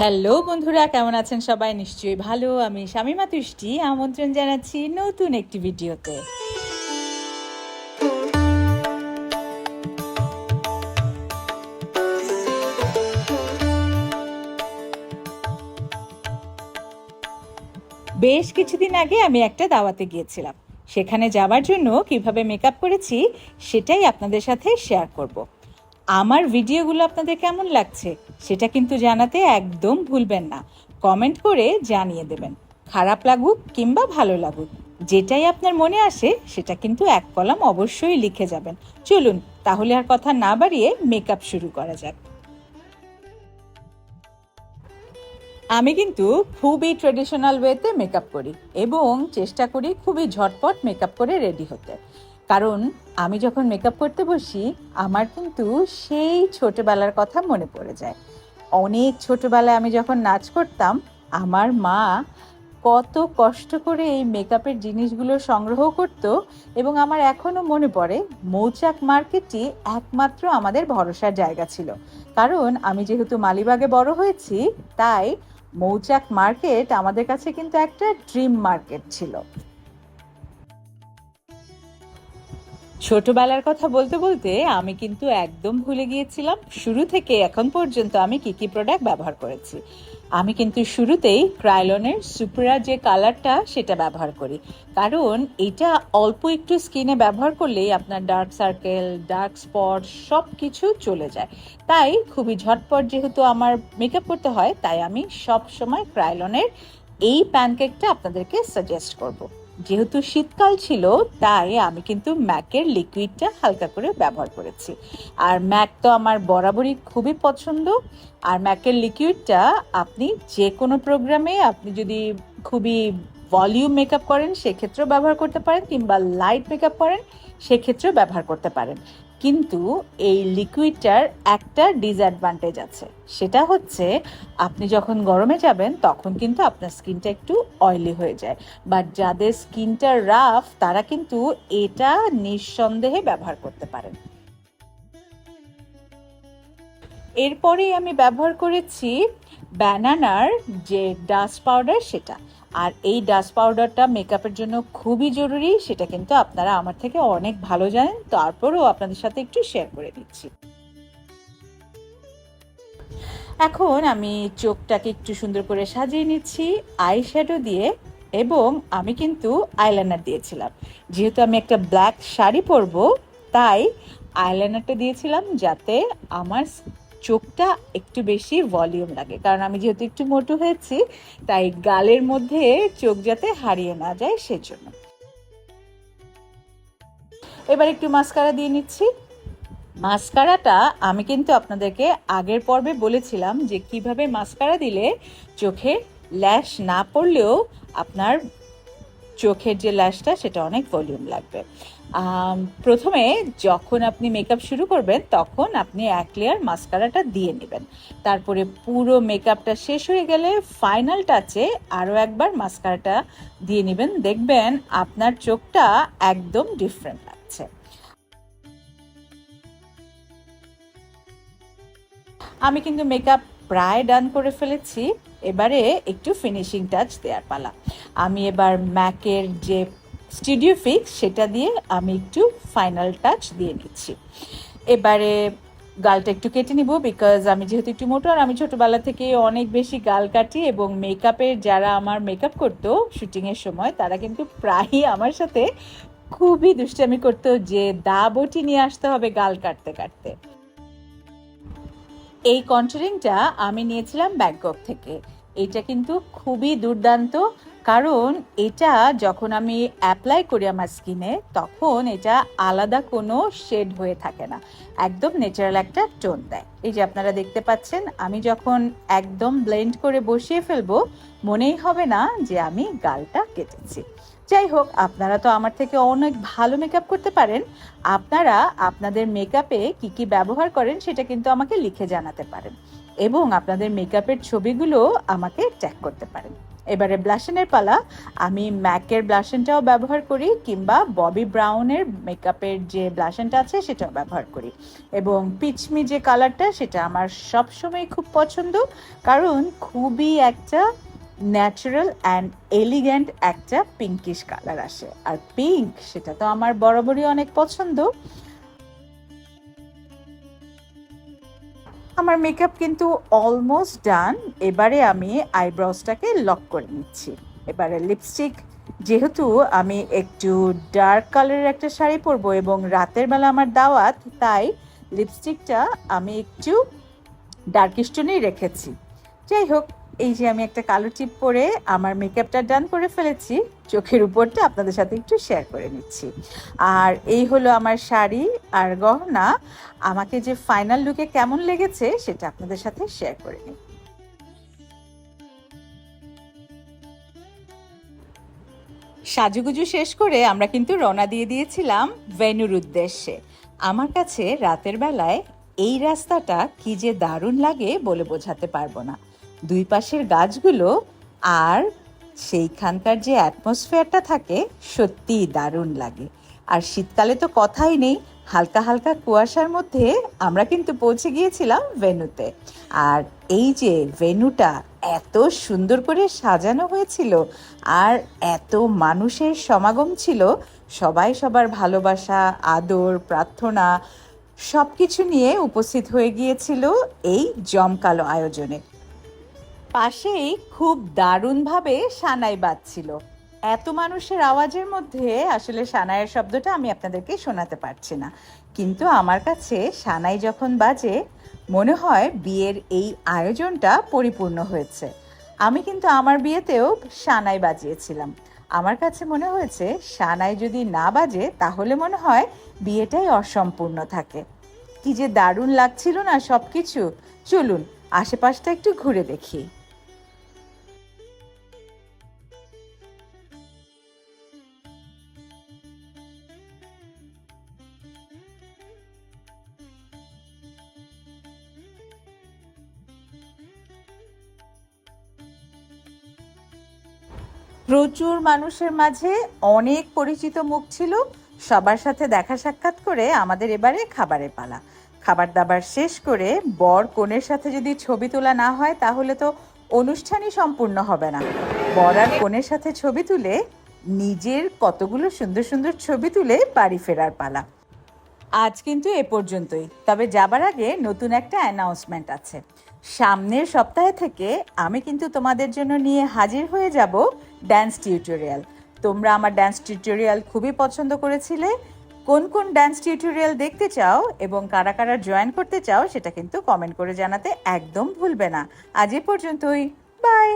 Hello বন্ধুরা, কেমন আছেন সবাই? নিশ্চয়ই ভালো। আমি শামীমা তুষ্টি আমন্ত্রণ জানাচ্ছি নতুন একটি ভিডিওতে। বেশ কিছুদিন আগে আমি একটা দাওয়াতে গিয়েছিলাম। সেখানে যাবার জন্য কিভাবে মেকআপ করেছি সেটাই আপনাদের সাথে শেয়ার করব। আমার ভিডিওগুলো আপনাদের কেমন লাগছে সেটা কিন্তু জানাতে একদম ভুলবেন না। কমেন্ট করে জানিয়ে দেবেন। খারাপ লাগুক কিংবা ভালো লাগুক, যেটাই আপনার মনে আসে সেটা কিন্তু এক কলাম অবশ্যই লিখে যাবেন। চলুন তাহলে আর কথা না বাড়িয়ে মেকআপ শুরু করা যাক। আমি কিন্তু খুবই ট্রেডিশনাল ওয়েতে মেকআপ করি এবং চেষ্টা করি খুবই ঝটপট মেকআপ করে রেডি হতে। কারণ আমি যখন মেকআপ করতে বসি আমার কিন্তু সেই ছোটবেলার কথা মনে পড়ে যায়। অনেক ছোটবেলায় আমি যখন নাচ করতাম, আমার মা কত কষ্ট করে এই মেকআপের জিনিসগুলো সংগ্রহ করত এবং আমার এখনো মনে পড়ে মৌচাক মার্কেটই একমাত্র আমাদের ভরসার জায়গা ছিল। কারণ আমি যেহেতু মালিবাগে বড় হয়েছি, তাই মৌচাক মার্কেট আমাদের কাছে কিন্তু একটা ড্রিম মার্কেট ছিল। ছোটবেলার কথা বলতে বলতে আমি কিন্তু একদম ভুলে গিয়েছিলাম শুরু থেকে এখন পর্যন্ত আমি কি কি প্রোডাক্ট ব্যবহার করেছি। আমি কিন্তু শুরুতেই ক্রায়োলনের সুপ্রা যে কালারটা সেটা ব্যবহার করি, কারণ এটা অল্প একটু স্কিনে ব্যবহার করলেই আপনার ডার্ক সার্কেল, ডার্ক স্পট সব কিছু চলে যায়। তাই খুবই ঝটপট যেহেতু আমার মেকআপ করতে হয়, তাই আমি সব সময় ক্রায়োলনের এই প্যানকেকটা আপনাদেরকে সাজেস্ট করব। যেহেতু শীতকাল ছিল, তাই আমি কিন্তু ম্যাকের লিকুইডটা হালকা করে ব্যবহার করেছি। আর ম্যাক তো আমার বরাবরই খুবই পছন্দ। আর ম্যাকের লিকুইডটা আপনি যে কোনো প্রোগ্রামে, আপনি যদি খুবই ভলিউম মেকআপ করেন সেক্ষেত্রেও ব্যবহার করতে পারেন, কিংবা লাইট মেকআপ করেন সেক্ষেত্রেও ব্যবহার করতে পারেন। কিন্তু এই লিকুইডটার একটা ডিসঅ্যাডভান্টেজ আছে, সেটা হচ্ছে আপনি যখন গরমে যাবেন তখন কিন্তু আপনার স্কিনটা একটু অয়েলি হয়ে যায়। বাট যাদের স্কিনটা রাফ তারা কিন্তু এটা নিঃসন্দেহে ব্যবহার করতে পারেন। এরপরেই আমি ব্যবহার করেছি ব্যানানার যে ডাস্ট পাউডার সেটা। আর এই ডাস্ট পাউডারটা মেকআপের জন্য খুবই জরুরি, সেটা কিন্তু আপনারা আমার থেকে অনেক ভালো জানেন, তারপরেও আপনাদের সাথে একটু শেয়ার করে দিচ্ছি। এখন আমি চোখটাকে একটু সুন্দর করে সাজিয়ে নিচ্ছি আই শ্যাডো দিয়ে, এবং আমি কিন্তু আইলাইনার দিয়েছিলাম। যেহেতু আমি একটা ব্ল্যাক শাড়ি পরবো, তাই আইলাইনারটা দিয়েছিলাম যাতে আমার চোখটা একটু বেশি ভলিউম লাগে। কারণ আমি যেহেতু একটু মোটু হয়েছি, তাই গালের মধ্যে চোখ যাতে হারিয়ে না যায় সেজন্য। এবার একটু মাস্কারা দিয়ে নিচ্ছি। মাস্কারাটা আমি কিন্তু আপনাদেরকে আগের পর্বে বলেছিলাম যে কিভাবে মাস্কারা দিলে চোখে ল্যাশ না পড়লেও আপনার চোখের যে ল্যাশটা সেটা অনেক ভলিউম লাগবে। প্রথমে যখন আপনি মেকআপ শুরু করবেন তখন আপনি এক লেয়ার মাস্কারাটা দিয়ে নেবেন। তারপরে পুরো মেকআপটা শেষ হয়ে গেলে ফাইনাল টাচে আরও একবার মাস্কারাটা দিয়ে নেবেন। দেখবেন আপনার চোখটা একদম ডিফারেন্ট লাগছে। আমি কিন্তু মেকআপ প্রায় ডান করে ফেলেছি। এবারে একটু ফিনিশিং টাচ দেওয়ার পালা। আমি এবার ম্যাকের যে স্টুডিও ফিক্স সেটা দিয়ে আমি একটু ফাইনাল টাচ দিয়ে নিচ্ছি। এবারে গালটা একটু কেটে নিব, বিকজ আমি যেহেতু একটু মোটো আর আমি ছোটোবেলা থেকে অনেক বেশি গাল কাটি, এবং মেকআপের যারা আমার মেকআপ করতো শুটিংয়ের সময় তারা কিন্তু প্রায়ই আমার সাথে খুবই দুষ্টামি করতো যে দা বটি নিয়ে আসতে হবে গাল কাটতে কাটতে। এই কন্টুরিংটা আমি নিয়েছিলাম ব্যাংকক থেকে। এটা কিন্তু খুবই দুর্দান্ত, কারণ এটা যখন আমি অ্যাপ্লাই করি আমার স্কিনে তখন এটা আলাদা কোনো শেড হয়ে থাকে না, একদম ন্যাচারাল একটা টোন দেয়। এই যে আপনারা দেখতে পাচ্ছেন, আমি যখন একদম ব্লেন্ড করে বসিয়ে ফেলবো মনেই হবে না যে আমি গালটা কেটেছি। যাই হোক, আপনারা তো আমার থেকে অনেক ভালো মেকআপ করতে পারেন। আপনারা আপনাদের মেকআপে কি কি ব্যবহার করেন সেটা কিন্তু আমাকে লিখে জানাতে পারেন, এবং আপনাদের মেকআপের ছবিগুলো আমাকে ট্যাগ করতে পারেন। এবারে ব্লাশনের পালা। আমি ম্যাকের ব্লাশনটাও ব্যবহার করি, কিংবা ববি ব্রাউনের মেকআপের যে ব্লাশনটা আছে সেটাও ব্যবহার করি। এবং পিচমি যে কালারটা, সেটা আমার সবসময় খুব পছন্দ, কারণ খুবই একটা ন্যাচারাল অ্যান্ড এলিগ্যান্ট একটা পিঙ্কিশ কালার আসে। আর পিঙ্ক সেটা তো আমার বরাবরই অনেক পছন্দ। আমার মেকআপ কিন্তু অলমোস্ট ডান। এবারে আমি আইব্রোসটাকে লক করে নিচ্ছি। এবারে লিপস্টিক, যেহেতু আমি একটু ডার্ক কালারের একটা শাড়ি পরবো এবং রাতের বেলা আমার দাওয়াত, তাই লিপস্টিকটা আমি একটু ডার্কিশ টোনেই রেখেছি। যাই হোক, এই যে আমি একটা কালো টিপ পরে আমার মেকআপটা ডান করে ফেলেছি, চোখের উপরটা আপনাদের সাথে একটু শেয়ার করে নিচ্ছি। আর এই হলো আমার শাড়ি আর গহনা। আমাকে যে ফাইনাল লুকে কেমন লেগেছে সেটা আপনাদের সাথে শেয়ার করে নিই। সাজুগুজু শেষ করে আমরা কিন্তু রওনা দিয়ে দিয়েছিলাম ভেন্যুর উদ্দেশ্যে। আমার কাছে রাতের বেলায় এই রাস্তাটা কি যে দারুণ লাগে বলে বোঝাতে পারবো না। দুই পাশের গাছগুলো আর সেইখানকার যে অ্যাটমসফিয়ারটা থাকে, সত্যিই দারুণ লাগে। আর শীতকালে তো কথাই নেই, হালকা হালকা কুয়াশার মধ্যে আমরা কিন্তু পৌঁছে গিয়েছিলাম ভেন্যুতে। আর এই যে ভেন্যুটা এত সুন্দর করে সাজানো হয়েছিল, আর এত মানুষের সমাগম ছিল, সবাই সবার ভালোবাসা, আদর, প্রার্থনা সব কিছু নিয়ে উপস্থিত হয়ে গিয়েছিল এই জমকালো আয়োজনে। পাশেই খুব দারুণভাবে সানাই বাজছিল। এত মানুষের আওয়াজের মধ্যে আসলে সানাইয়ের শব্দটা আমি আপনাদেরকে শোনাতে পারছি না, কিন্তু আমার কাছে সানাই যখন বাজে মনে হয় বিয়ের এই আয়োজনটা পরিপূর্ণ হয়েছে। আমি কিন্তু আমার বিয়েতেও সানাই বাজিয়েছিলাম। আমার কাছে মনে হয়েছে সানাই যদি না বাজে তাহলে মনে হয় বিয়েটাই অসম্পূর্ণ থাকে। কি যে দারুণ লাগছিল না সব কিছু। চলুন আশেপাশটা একটু ঘুরে দেখি। প্রচুর মানুষের মাঝে অনেক পরিচিত মুখ ছিল। সবার সাথে দেখা সাক্ষাৎ করে আমাদের এবারে খাবারের পালা। খাবার দাবার শেষ করে বর কনের সাথে যদি ছবি তোলা না হয় তাহলে তো অনুষ্ঠানই সম্পূর্ণ হবে না। বর আর কনের সাথে ছবি তুলে নিজের কতগুলো সুন্দর সুন্দর ছবি তুলে বাড়ি ফেরার পালা। আজ কিন্তু এ পর্যন্তই, তবে যাবার আগে নতুন একটা অ্যানাউন্সমেন্ট আছে। সামনের সপ্তাহে থেকে আমি কিন্তু তোমাদের জন্য নিয়ে হাজির হয়ে যাব ড্যান্স টিউটোরিয়াল। তোমরা আমার ড্যান্স টিউটোরিয়াল খুবই পছন্দ করেছিলে। কোন কোন ড্যান্স টিউটোরিয়াল দেখতে চাও এবং কারা কারা জয়েন করতে চাও সেটা কিন্তু কমেন্ট করে জানাতে একদম ভুলবে না। আজ এ পর্যন্তই, বাই।